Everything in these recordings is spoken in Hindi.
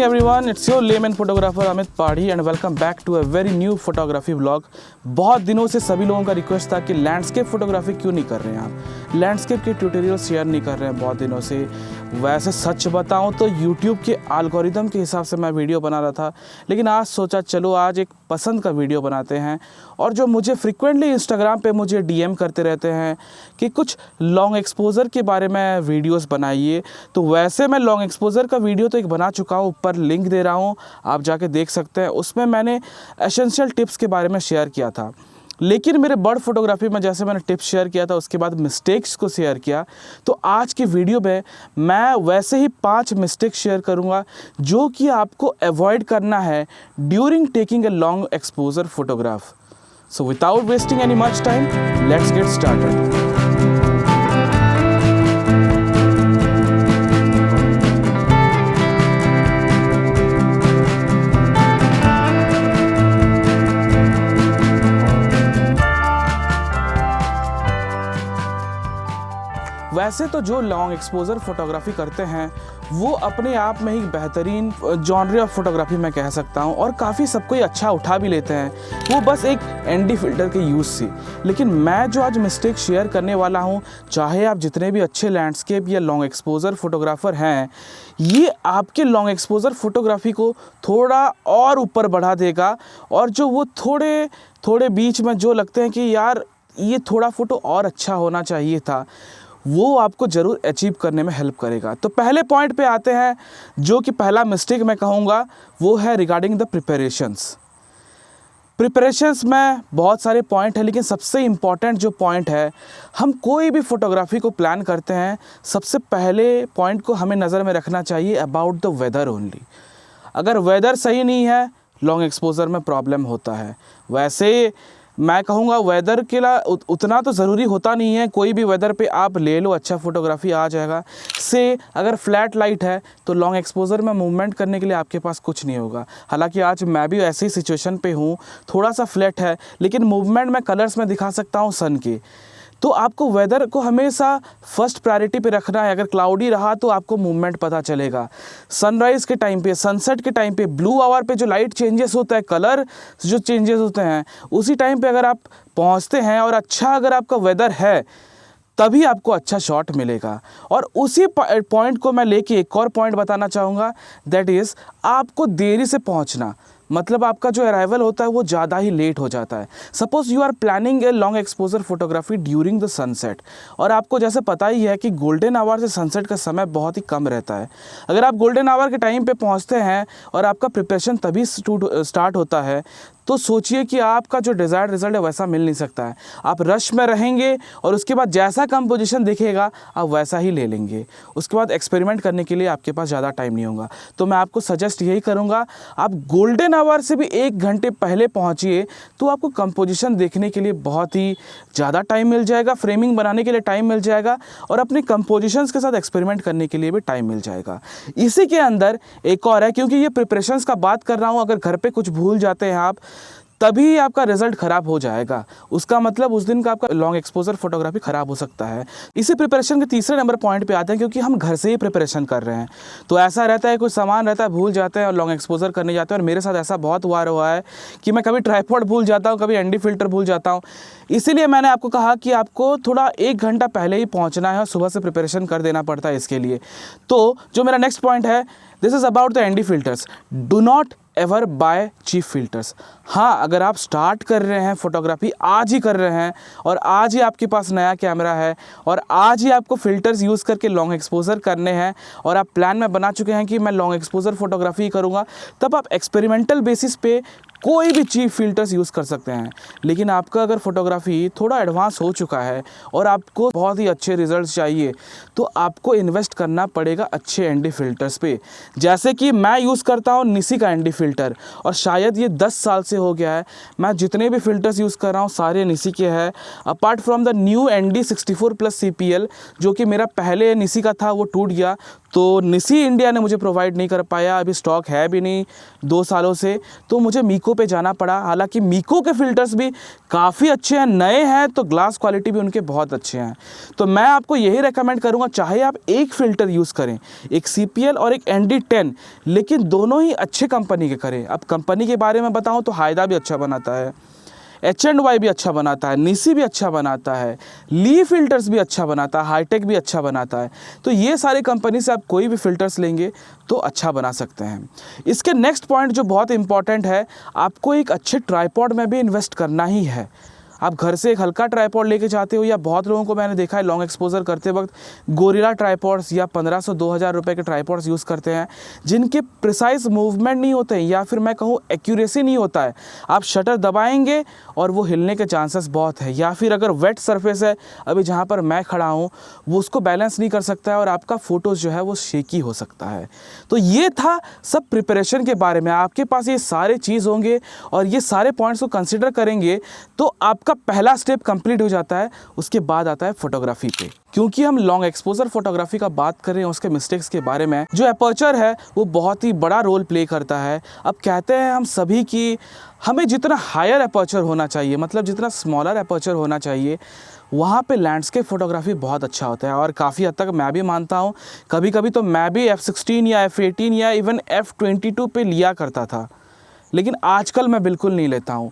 everyone, it's your layman photographer Amit Padhi and welcome back to a very new photography vlog। बहुत दिनों से सभी लोगों का रिक्वेस्ट था कि लैंडस्केप फोटोग्राफी क्यों नहीं कर रहे हैं आप, लैंडस्केप के ट्यूटोरियल शेयर नहीं कर रहे हैं बहुत दिनों से। वैसे सच बताऊं तो YouTube के एल्गोरिदम के हिसाब से मैं वीडियो बना रहा था, लेकिन आज सोचा चलो आज एक पसंद का वीडियो बनाते हैं। और जो मुझे फ्रिक्वेंटली इंस्टाग्राम पे मुझे DM करते रहते हैं कि कुछ लॉन्ग एक्सपोज़र के बारे में वीडियोस बनाइए, तो वैसे मैं लॉन्ग एक्सपोज़र का वीडियो तो एक बना चुका हूँ, ऊपर लिंक दे रहा हूँ, आप जाके देख सकते हैं। उसमें मैंने एसेंशियल टिप्स के बारे में शेयर किया था, लेकिन मेरे बर्ड फोटोग्राफी में जैसे मैंने टिप्स शेयर किया था उसके बाद मिस्टेक्स को शेयर किया, तो आज की वीडियो में मैं वैसे ही 5 मिस्टेक शेयर करूंगा जो कि आपको अवॉइड करना है during taking a long exposure photograph. So without wasting any much time, let's get started. वैसे तो जो लॉन्ग एक्सपोजर फोटोग्राफी करते हैं वो अपने आप में ही बेहतरीन जॉनर ऑफ फोटोग्राफी मैं कह सकता हूं, और काफ़ी सब कोई अच्छा उठा भी लेते हैं, वो बस एक ND फिल्टर के यूज़ से। लेकिन मैं जो आज मिस्टेक शेयर करने वाला हूं, चाहे आप जितने भी अच्छे लैंडस्केप या लॉन्ग एक्सपोजर फोटोग्राफ़र हैं, ये आपके लॉन्ग एक्सपोजर फोटोग्राफी को थोड़ा और ऊपर बढ़ा देगा। और जो वो थोड़े बीच में जो लगते हैं कि यार ये थोड़ा फ़ोटो और अच्छा होना चाहिए था, वो आपको ज़रूर अचीव करने में हेल्प करेगा। तो पहले पॉइंट पे आते हैं, जो कि पहला मिस्टेक मैं कहूँगा वो है रिगार्डिंग द प्रिपरेशंस में बहुत सारे पॉइंट हैं, लेकिन सबसे इम्पॉर्टेंट जो पॉइंट है, हम कोई भी फोटोग्राफी को प्लान करते हैं, सबसे पहले पॉइंट को हमें नज़र में रखना चाहिए अबाउट द वेदर ओनली। अगर वेदर सही नहीं है, लॉन्ग एक्सपोजर में प्रॉब्लम होता है। वैसे मैं कहूँगा वेदर के लिए उतना तो ज़रूरी होता नहीं है, कोई भी वेदर पे आप ले लो अच्छा फ़ोटोग्राफी आ जाएगा। से अगर फ्लैट लाइट है तो लॉन्ग एक्सपोजर में मूवमेंट करने के लिए आपके पास कुछ नहीं होगा। हालांकि आज मैं भी ऐसी सिचुएशन पे हूँ, थोड़ा सा फ्लैट है लेकिन मूवमेंट मैं कलर्स में दिखा सकता हूँ सन के। तो आपको वेदर को हमेशा फर्स्ट प्रायोरिटी पे रखना है। अगर क्लाउडी रहा तो आपको मूवमेंट पता चलेगा। सनराइज़ के टाइम पे, सनसेट के टाइम पे, ब्लू आवर पे जो लाइट चेंजेस होता है, कलर जो चेंजेस होते हैं, उसी टाइम पे अगर आप पहुंचते हैं और अच्छा अगर आपका वेदर है, तभी आपको अच्छा शॉट मिलेगा। और उसी पॉइंट को मैं लेके एक और पॉइंट बताना चाहूँगा, दैट इज़ आपको देरी से पहुँचना। मतलब आपका जो अराइवल होता है वो ज़्यादा ही लेट हो जाता है। Suppose you are planning a long exposure photography during the sunset, और आपको जैसे पता ही है कि गोल्डन आवर से सनसेट का समय बहुत ही कम रहता है। अगर आप गोल्डन आवर के टाइम पे पहुंचते हैं और आपका प्रिपरेशन तभी स्टार्ट होता है, तो सोचिए कि आपका जो डिज़ायर्ड रिजल्ट है वैसा मिल नहीं सकता है। आप रश में रहेंगे और उसके बाद जैसा कंपोजिशन दिखेगा आप वैसा ही ले लेंगे। उसके बाद एक्सपेरिमेंट करने के लिए आपके पास ज़्यादा टाइम नहीं होगा। तो मैं आपको सजेस्ट यही करूँगा, आप गोल्डन आवर से भी 1 घंटे पहले पहुँचिए, तो आपको कंपोजिशन देखने के लिए बहुत ही ज़्यादा टाइम मिल जाएगा, फ्रेमिंग बनाने के लिए टाइम मिल जाएगा, और अपने कंपोजिशंस के साथ एक्सपेरिमेंट करने के लिए भी टाइम मिल जाएगा। इसी के अंदर एक और है, क्योंकि ये प्रिपरेशंस का बात कर रहा हूँ, अगर घर पे कुछ भूल जाते हैं आप, तभी आपका रिजल्ट ख़राब हो जाएगा। उसका मतलब उस दिन का आपका लॉन्ग एक्सपोजर फोटोग्राफी ख़राब हो सकता है। इसी प्रिपरेशन के तीसरे नंबर पॉइंट पे आते हैं, क्योंकि हम घर से ही प्रिपरेशन कर रहे हैं, तो ऐसा रहता है कुछ सामान रहता है भूल जाते हैं और लॉन्ग एक्सपोजर करने जाते हैं। और मेरे साथ ऐसा बहुत बार हुआ है कि मैं कभी ट्राइपॉड भूल जाता हूँ, कभी ND फिल्टर भूल जाता हूँ। इसीलिए मैंने आपको कहा कि आपको थोड़ा 1 घंटा पहले ही पहुँचना है और सुबह से प्रिपरेशन कर देना पड़ता है इसके लिए। तो जो मेरा नेक्स्ट पॉइंट है, this is about the ND filters. Do not ever buy cheap filters. हाँ, अगर आप स्टार्ट कर रहे हैं फोटोग्राफी, आज ही कर रहे हैं, और आज ही आपके पास नया कैमरा है और आज ही आपको फ़िल्टर्स यूज़ करके लॉन्ग एक्सपोजर करने हैं, और आप प्लान में बना चुके हैं कि मैं लॉन्ग एक्सपोजर फोटोग्राफी करूँगा, तब आप एक्सपेरिमेंटल बेसिस पे कोई भी चीप फिल्टर्स यूज़ कर सकते हैं। लेकिन आपका अगर फोटोग्राफी थोड़ा एडवांस हो चुका है और आपको बहुत ही अच्छे रिजल्ट्स चाहिए, तो आपको इन्वेस्ट करना पड़ेगा अच्छे ND फिल्टर्स पे। जैसे कि मैं यूज़ करता हूँ निसी का ND फिल्टर, और शायद ये 10 साल से हो गया है। मैं जितने भी फिल्टर्स यूज़ कर रहा हूँ सारे निसी के हैं, apart from the new ND 64+ CPL, जो कि मेरा पहले निसी का था, वो टूट गया। तो निसी इंडिया ने मुझे प्रोवाइड नहीं कर पाया, अभी स्टॉक है भी नहीं 2 सालों से, तो मुझे मीको पे जाना पड़ा। हालांकि मीको के फ़िल्टर्स भी काफ़ी अच्छे हैं, नए हैं, तो ग्लास क्वालिटी भी उनके बहुत अच्छे हैं। तो मैं आपको यही रेकमेंड करूँगा, चाहे आप एक फ़िल्टर यूज़ करें, एक CPL और एक ND10, लेकिन दोनों ही अच्छे कंपनी के करें। अब कंपनी के बारे में बताऊँ तो हायदा भी अच्छा बनाता है, H&Y भी अच्छा बनाता है, निसी भी अच्छा बनाता है, ली फ़िल्टर्स भी अच्छा बनाता है, हाईटेक भी अच्छा बनाता है। तो ये सारी कंपनी से आप कोई भी फ़िल्टर्स लेंगे तो अच्छा बना सकते हैं। इसके नेक्स्ट पॉइंट जो बहुत इंपॉर्टेंट है, आपको एक अच्छे ट्राइपॉड में भी इन्वेस्ट करना ही है। आप घर से एक हल्का ट्राइपॉड लेके जाते हो, या बहुत लोगों को मैंने देखा है लॉन्ग एक्सपोजर करते वक्त गोरिल्ला ट्राइपॉड्स या 1500-2000 रुपये के ट्राइपॉड्स यूज़ करते हैं, जिनके प्रिसाइज मूवमेंट नहीं होते हैं, या फिर मैं कहूँ एक्यूरेसी नहीं होता है। आप शटर दबाएंगे और वो हिलने के चांसेस बहुत है, या फिर अगर वेट सरफेस है, अभी जहाँ पर मैं खड़ा हूँ, वो उसको बैलेंस नहीं कर सकता है और आपका फ़ोटोज़ जो है वो शेकी हो सकता है। तो ये था सब प्रिपरेशन के बारे में। आपके पास ये सारे चीज़ होंगे और ये सारे पॉइंट्स को कंसिडर करेंगे तो आपका पहला स्टेप कंप्लीट हो जाता है। उसके बाद आता है फोटोग्राफी पे। क्योंकि हम लॉन्ग एक्सपोजर फोटोग्राफी का बात कर रहे हैं, उसके मिस्टेक्स के बारे में, जो एपर्चर है वो बहुत ही बड़ा रोल प्ले करता है। अब कहते हैं हम सभी कि हमें जितना हायर एपर्चर होना चाहिए, मतलब जितना स्मॉलर एपर्चर होना चाहिए, वहाँ पे लैंडस्केप फोटोग्राफी बहुत अच्छा होता है। और काफ़ी हद तक मैं भी मानता हूँ, कभी कभी तो मैं भी F16 या F18 या इवन F22 पे लिया करता था, लेकिन आजकल मैं बिल्कुल नहीं लेता हूँ।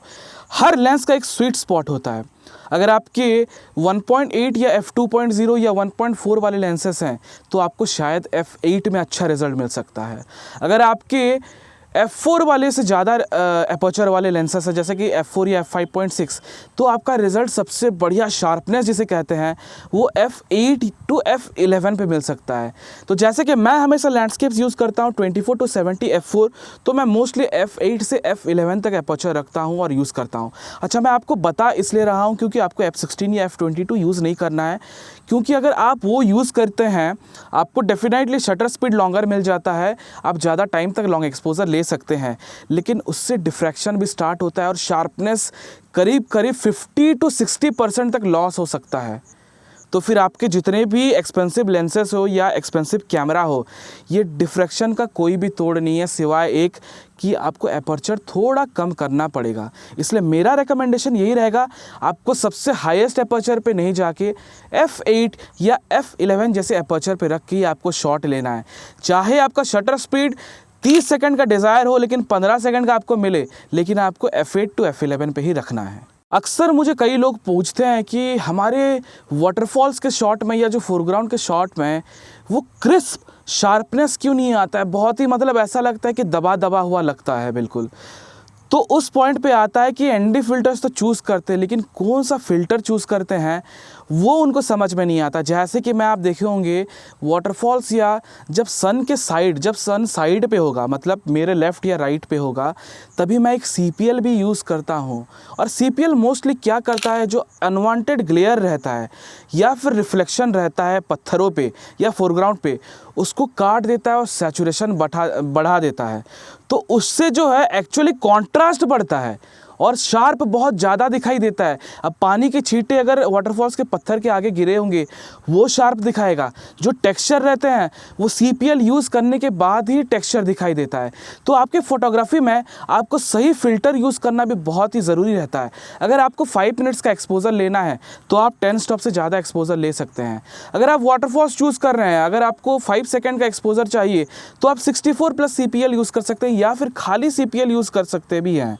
हर लेंस का एक स्वीट स्पॉट होता है। अगर आपके 1.8 या F2.0 या 1.4 वाले लेंसेस हैं तो आपको शायद F8 में अच्छा रिजल्ट मिल सकता है। अगर आपके F4 वाले से ज़्यादा एपर्चर वाले लेंसेस है, जैसे कि F4 या F5.6, तो आपका रिज़ल्ट सबसे बढ़िया शार्पनेस जिसे कहते हैं वो F8 to F11 पे मिल सकता है। तो जैसे कि मैं हमेशा लैंडस्केप्स यूज़ करता हूँ 24 to 70 F4, तो मैं मोस्टली F8 से F11 तक एपर्चर रखता हूँ और यूज़ करता हूँ। अच्छा, मैं आपको बता इसलिए रहा हूँ क्योंकि आपको F16 या F22 यूज़ नहीं करना है, क्योंकि अगर आप वो यूज़ करते हैं आपको डेफिनेटली शटर स्पीड लॉन्गर मिल जाता है, आप ज़्यादा टाइम तक लॉन्ग एक्सपोजर ले सकते हैं, लेकिन उससे डिफ्रैक्शन भी स्टार्ट होता है और शार्पनेस करीब 50 to 60% तक लॉस हो सकता है। तो फिर आपके जितने भी एक्सपेंसिव लेंसेस हो या एक्सपेंसिव कैमरा हो, ये डिफ्रैक्शन का कोई भी तोड़ नहीं है, सिवाय एक कि आपको एपर्चर थोड़ा कम करना पड़ेगा। इसलिए मेरा रिकमेंडेशन यही रहेगा, आपको सबसे हाईएस्ट एपर्चर पे नहीं जाके F8 या F11 जैसे एपर्चर पे रख के आपको शॉट लेना है। चाहे आपका शटर स्पीड 30 सेकंड का डिज़ायर हो लेकिन 15 सेकंड का आपको मिले, लेकिन आपको F8 to F11 पे ही रखना है। अक्सर मुझे कई लोग पूछते हैं कि हमारे वाटरफॉल्स के शॉट में या जो फोरग्राउंड के शॉट में वो क्रिस्प शार्पनेस क्यों नहीं आता है, बहुत ही मतलब ऐसा लगता है कि दबा दबा हुआ लगता है बिल्कुल। तो उस पॉइंट पे आता है कि ND फ़िल्टर्स तो चूज़ करते हैं, लेकिन कौन सा फ़िल्टर चूज़ करते हैं वो उनको समझ में नहीं आता। जैसे कि मैं आप देखे होंगे वाटरफॉल्स या जब सन के साइड, जब सन साइड पे होगा, मतलब मेरे लेफ़्ट या राइट पे होगा, तभी मैं एक CPL भी यूज़ करता हूँ। और CPL मोस्टली क्या करता है, जो अनवांटेड ग्लेयर रहता है या फिर रिफ्लेक्शन रहता है पत्थरों पे या फोरग्राउंड पे, उसको काट देता है और सैचुरेशन बढ़ा देता है। तो उससे जो है एक्चुअली कॉन्ट्रास्ट बढ़ता है और शार्प बहुत ज़्यादा दिखाई देता है। अब पानी के छींटे अगर वाटरफॉल्स के पत्थर के आगे गिरे होंगे वो शार्प दिखाएगा, जो टेक्सचर रहते हैं वो CPL यूज़ करने के बाद ही टेक्सचर दिखाई देता है। तो आपके फ़ोटोग्राफी में आपको सही फ़िल्टर यूज़ करना भी बहुत ही ज़रूरी रहता है। अगर आपको 5 मिनट्स का एक्सपोजर लेना है तो आप 10 स्टॉप से ज़्यादा एक्सपोजर ले सकते हैं। अगर आप वाटरफॉल्स चूज़ कर रहे हैं, अगर आपको 5 सेकेंड का एक्सपोजर चाहिए तो आप 64+ CPL यूज़ कर सकते हैं या फिर खाली CPL यूज़ कर सकते भी हैं।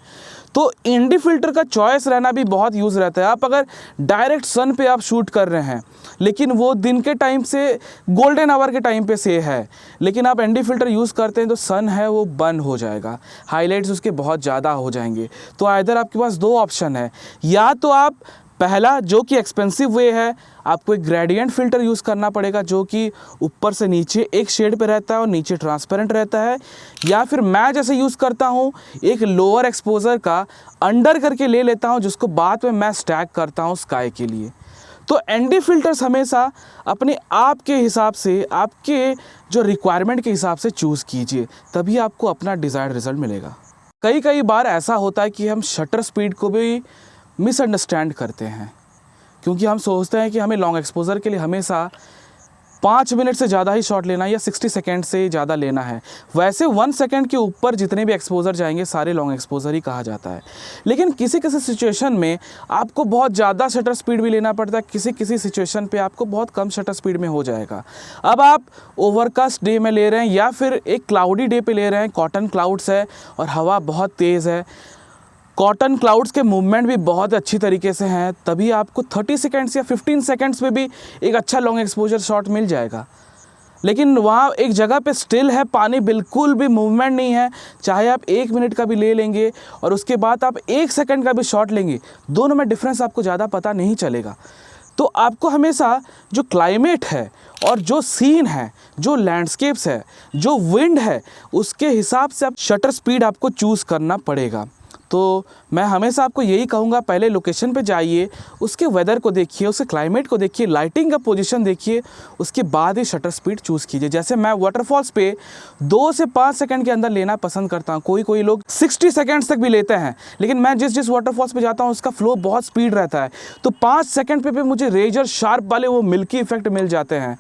तो ND फ़िल्टर का चॉइस रहना भी बहुत यूज़ रहता है। आप अगर डायरेक्ट सन पे आप शूट कर रहे हैं, लेकिन वो दिन के टाइम से गोल्डन आवर के टाइम पे से है, लेकिन आप ND फ़िल्टर यूज़ करते हैं तो सन है वो बंद हो जाएगा, हाइलाइट्स उसके बहुत ज़्यादा हो जाएंगे। तो आइदर आपके पास 2 ऑप्शन है, या तो आप पहला जो कि एक्सपेंसिव वे है, आपको एक ग्रेडियंट फ़िल्टर यूज़ करना पड़ेगा जो कि ऊपर से नीचे एक शेड पे रहता है और नीचे ट्रांसपेरेंट रहता है, या फिर मैं जैसे यूज़ करता हूँ एक लोअर एक्सपोजर का अंडर करके ले लेता हूँ, जिसको बाद में मैं स्टैक करता हूँ स्काई के लिए। तो ND फ़िल्टर्स हमेशा अपने आप के हिसाब से, आपके जो रिक्वायरमेंट के हिसाब से चूज़ कीजिए, तभी आपको अपना डिज़ायर्ड रिज़ल्ट मिलेगा। कई बार ऐसा होता है कि हम शटर स्पीड को भी मिसअंडरस्टैंड करते हैं, क्योंकि हम सोचते हैं कि हमें लॉन्ग एक्सपोजर के लिए हमेशा 5 मिनट से ज़्यादा ही शॉट लेना है या 60 सेकेंड से ज़्यादा लेना है। वैसे 1 सेकेंड के ऊपर जितने भी एक्सपोज़र जाएंगे सारे लॉन्ग एक्सपोज़र ही कहा जाता है। लेकिन किसी किसी सिचुएशन में आपको बहुत ज़्यादा शटर स्पीड भी लेना पड़ता है, किसी किसी सिचुएशन पे आपको बहुत कम शटर स्पीड में हो जाएगा। अब आप ओवरकास्ट डे में ले रहे हैं या फिर एक क्लाउडी डे पे ले रहे हैं, कॉटन क्लाउड्स है और हवा बहुत तेज़ है, कॉटन क्लाउड्स के मूवमेंट भी बहुत अच्छी तरीके से हैं, तभी आपको 30 सेकेंड्स या 15 सेकेंड्स में भी एक अच्छा लॉन्ग एक्सपोजर शॉट मिल जाएगा। लेकिन वहाँ एक जगह पे स्टिल है, पानी बिल्कुल भी मूवमेंट नहीं है, चाहे आप 1 मिनट का भी ले लेंगे और उसके बाद आप 1 सेकंड का भी शॉट लेंगे, दोनों में डिफरेंस आपको ज़्यादा पता नहीं चलेगा। तो आपको हमेशा जो क्लाइमेट है और जो सीन है, जो लैंडस्केप्स है, जो विंड है, उसके हिसाब से आप शटर स्पीड आपको चूज़ करना पड़ेगा। तो मैं हमेशा आपको यही कहूँगा, पहले लोकेशन पे जाइए, उसके वेदर को देखिए, उसके क्लाइमेट को देखिए, लाइटिंग का पोजीशन देखिए, उसके बाद ही शटर स्पीड चूज़ कीजिए। जैसे मैं वाटरफॉल्स पे 2 से 5 सेकंड के अंदर लेना पसंद करता हूँ, कोई लोग 60 सेकंड्स तक भी लेते हैं, लेकिन मैं जिस वाटरफॉल्स पे जाता हूँ उसका फ्लो बहुत स्पीड रहता है, तो 5 सेकंड पे मुझे रेजर शार्प वाले वो मिल्की इफेक्ट मिल जाते हैं।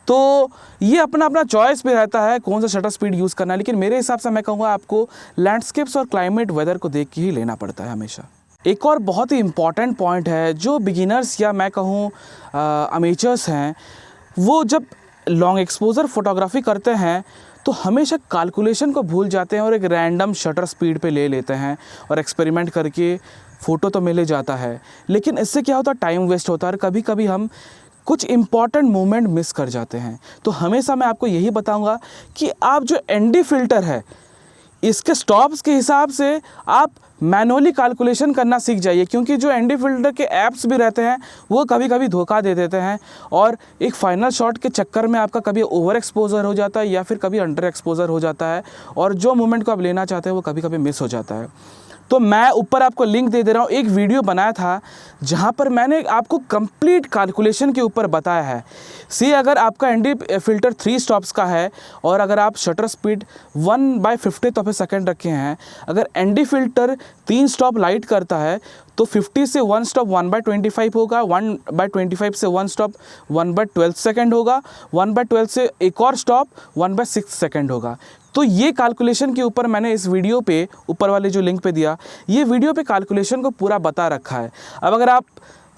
तो ये अपना अपना चॉइस पे रहता है कौन सा शटर स्पीड यूज़ करना है, लेकिन मेरे हिसाब से मैं कहूँगा आपको लैंडस्केप्स और क्लाइमेट वेदर को देख के ही लेना पड़ता है हमेशा। एक और बहुत ही इम्पॉर्टेंट पॉइंट है, जो बिगिनर्स या मैं कहूँ अमेचर्स हैं, वो जब लॉन्ग एक्सपोजर फोटोग्राफी करते हैं तो हमेशा कैलकुलेशन को भूल जाते हैं और एक रैंडम शटर स्पीड पे ले लेते हैं और एक्सपेरिमेंट करके फ़ोटो तो मिल जाता है, लेकिन इससे क्या होता है, टाइम वेस्ट होता है और कभी कभी हम कुछ इम्पॉर्टेंट मोमेंट मिस कर जाते हैं। तो हमेशा मैं आपको यही बताऊंगा कि आप जो एनडी फ़िल्टर है, इसके स्टॉप्स के हिसाब से आप मैनुअली कैलकुलेशन करना सीख जाइए, क्योंकि जो एनडी फ़िल्टर के ऐप्स भी रहते हैं वो कभी कभी धोखा दे देते हैं और एक फ़ाइनल शॉट के चक्कर में आपका कभी ओवर एक्सपोजर हो जाता है या फिर कभी अंडर एक्सपोजर हो जाता है और जो मोमेंट को आप लेना चाहते हैं वो कभी कभी मिस हो जाता है। तो मैं ऊपर आपको लिंक दे रहा हूँ, एक वीडियो बनाया था जहाँ पर मैंने आपको कंप्लीट कैलकुलेशन के ऊपर बताया है। सी अगर आपका एनडी फ़िल्टर 3 स्टॉप्स का है और अगर आप shutter speed 1/50 of A second रखे हैं, अगर एनडी फ़िल्टर 3 स्टॉप लाइट करता है तो 50 से 1 स्टॉप 1/25 होगा, 1/25 से 1 स्टॉप 1/12 सेकेंड होगा, 1/12 से एक और स्टॉप 1/6 सेकेंड होगा। तो ये कैलकुलेशन के ऊपर मैंने इस वीडियो पे ऊपर वाले जो लिंक पे दिया, ये वीडियो पे कैलकुलेशन को पूरा बता रखा है। अब अगर आप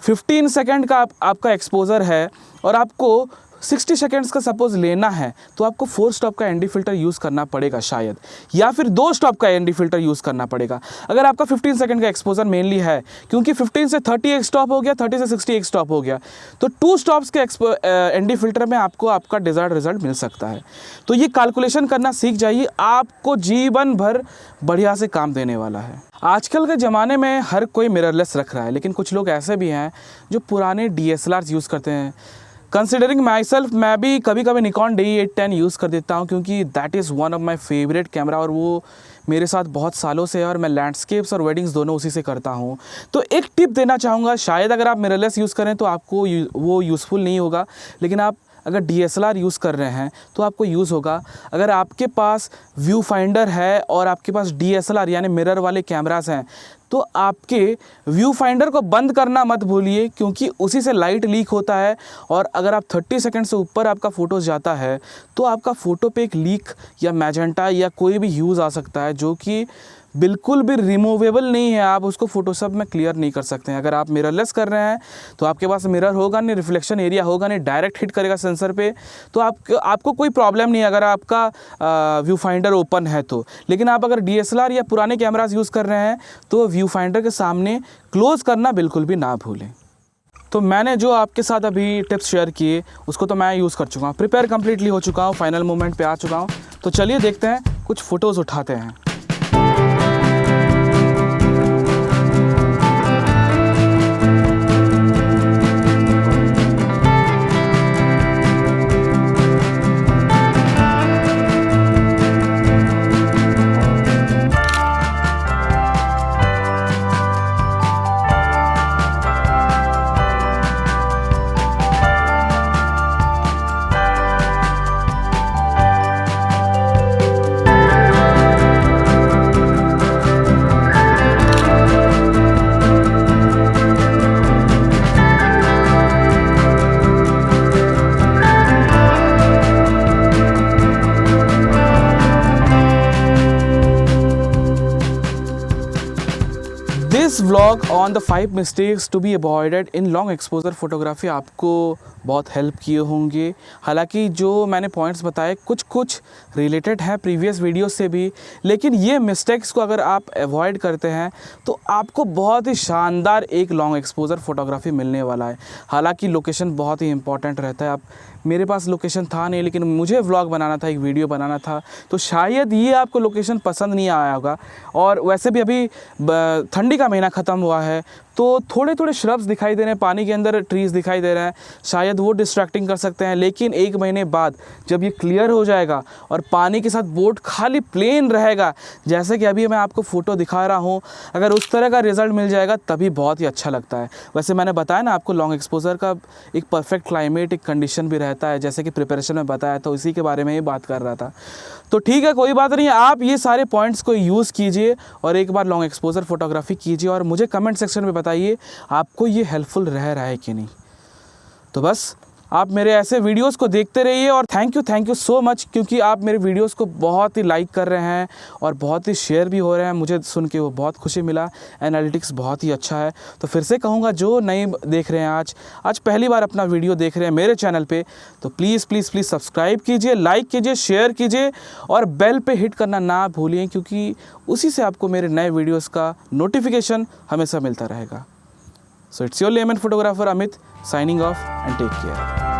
15 सेकंड का आपका एक्सपोजर है और आपको 60 सेकेंड्स का सपोज लेना है तो आपको 4 स्टॉप का एनडी फ़िल्टर यूज़ करना पड़ेगा शायद, या फिर 2 स्टॉप का एनडी फ़िल्टर यूज़ करना पड़ेगा अगर आपका 15 सेकंड का एक्सपोजर मेनली है, क्योंकि 15 से 30 एक स्टॉप हो गया, 30 से 60 एक स्टॉप हो गया, तो 2 स्टॉप्स के एनडी फ़िल्टर में आपको आपका डिज़ायर्ड रिजल्ट मिल सकता है। तो ये कैलकुलेशन करना सीख जाइए, आपको जीवन भर बढ़िया से काम देने वाला है। आजकल के ज़माने में हर कोई मिररलेस रख रहा है, लेकिन कुछ लोग ऐसे भी हैं जो पुराने DSLRs यूज़ करते हैं। कंसिडरिंग माई सेल्फ, मैं भी कभी कभी निकॉन D810 यूज़ कर देता हूँ, क्योंकि that is one of my favourite camera और वो मेरे साथ बहुत सालों से है और मैं लैंडस्केप्स और वेडिंग्स दोनों उसी से करता हूँ। तो एक टिप देना चाहूँगा, शायद अगर आप मिररलेस यूज़ करें तो आपको वो यूज़फुल नहीं होगा, लेकिन आप अगर DSLR यूज़ कर रहे हैं तो आपको यूज़ होगा। अगर आपके पास व्यू फाइंडर है और आपके पास DSLR यानी मिरर वाले कैमरास हैं, तो आपके व्यू फाइंडर को बंद करना मत भूलिए, क्योंकि उसी से लाइट लीक होता है और अगर आप 30 सेकंड से ऊपर आपका फ़ोटोज़ जाता है तो आपका फ़ोटो पे एक लीक या मैजेंटा या कोई भी ह्यूज़ आ सकता है, जो कि बिल्कुल भी रिमूवेबल नहीं है। आप उसको फ़ोटोशॉप में क्लियर नहीं कर सकते हैं। अगर आप मिररलेस कर रहे हैं तो आपके पास मिरर होगा नहीं, रिफ्लेक्शन एरिया होगा नहीं, डायरेक्ट हिट करेगा सेंसर पे, तो आपको कोई प्रॉब्लम नहीं है अगर आपका व्यू फाइंडर ओपन है तो। लेकिन आप अगर DSLR या पुराने कैमरास यूज़ कर रहे हैं तो व्यू फाइंडर के सामने क्लोज़ करना बिल्कुल भी ना भूलें। तो मैंने जो आपके साथ अभी टिप्स शेयर किए उसको तो मैं यूज़ कर चुका हूँ, प्रिपेयर कम्प्लीटली हो चुका हूँ, फाइनल मोमेंट पे आ चुका हूँ। तो चलिए देखते हैं, कुछ फ़ोटोज़ उठाते हैं। This vlog on the 5 mistakes to be avoided in long exposure photography आपको बहुत हेल्प किए होंगे। हालांकि जो मैंने पॉइंट्स बताए कुछ रिलेटेड है प्रीवियस वीडियो से भी, लेकिन ये मिस्टेक्स को अगर आप अवॉइड करते हैं तो आपको बहुत ही शानदार एक लॉन्ग एक्सपोजर फोटोग्राफी मिलने वाला है। हालांकि लोकेशन बहुत ही इंपॉर्टेंट रहता है। आप मेरे पास लोकेशन था नहीं, लेकिन मुझे व्लॉग बनाना था, एक वीडियो बनाना था, तो शायद ये आपको लोकेशन पसंद नहीं आया होगा। और वैसे भी अभी ठंडी का महीना ख़त्म हुआ है तो थोड़े थोड़े श्रब्स दिखाई दे रहे हैं, पानी के अंदर ट्रीज़ दिखाई दे रहे हैं, शायद वो डिस्ट्रैक्टिंग कर सकते हैं। लेकिन 1 महीने बाद जब ये क्लियर हो जाएगा और पानी के साथ बोट खाली प्लेन रहेगा, जैसे कि अभी मैं आपको फ़ोटो दिखा रहा हूँ, अगर उस तरह का रिज़ल्ट मिल जाएगा तभी बहुत ही अच्छा लगता है। वैसे मैंने बताया ना आपको लॉन्ग एक्सपोजर का एक परफेक्ट क्लाइमेट, एक कंडीशन भी रहता है, जैसे कि प्रिपरेशन में बताया तो इसी के बारे में ही बात कर रहा था। तो ठीक है, कोई बात नहीं, आप ये सारे पॉइंट्स को यूज़ कीजिए और एक बार लॉन्ग एक्सपोजर फोटोग्राफी कीजिए और मुझे कमेंट सेक्शन में बताइए आपको ये हेल्पफुल रह रहा है कि नहीं। तो बस आप मेरे ऐसे वीडियोस को देखते रहिए और थैंक यू सो मच, क्योंकि आप मेरे वीडियोस को बहुत ही लाइक कर रहे हैं और बहुत ही शेयर भी हो रहे हैं। मुझे सुन के वो बहुत खुशी मिला। एनालिटिक्स बहुत ही अच्छा है। तो फिर से कहूँगा, जो नए देख रहे हैं, आज पहली बार अपना वीडियो देख रहे हैं मेरे चैनल पे, तो प्लीज़ सब्सक्राइब कीजिए, लाइक कीजिए, शेयर कीजिए और बेल पे हिट करना ना भूलिए, क्योंकि उसी से आपको मेरे नए वीडियोज़ का नोटिफिकेशन हमेशा मिलता रहेगा। So it's your layman photographer Amit signing off and take care.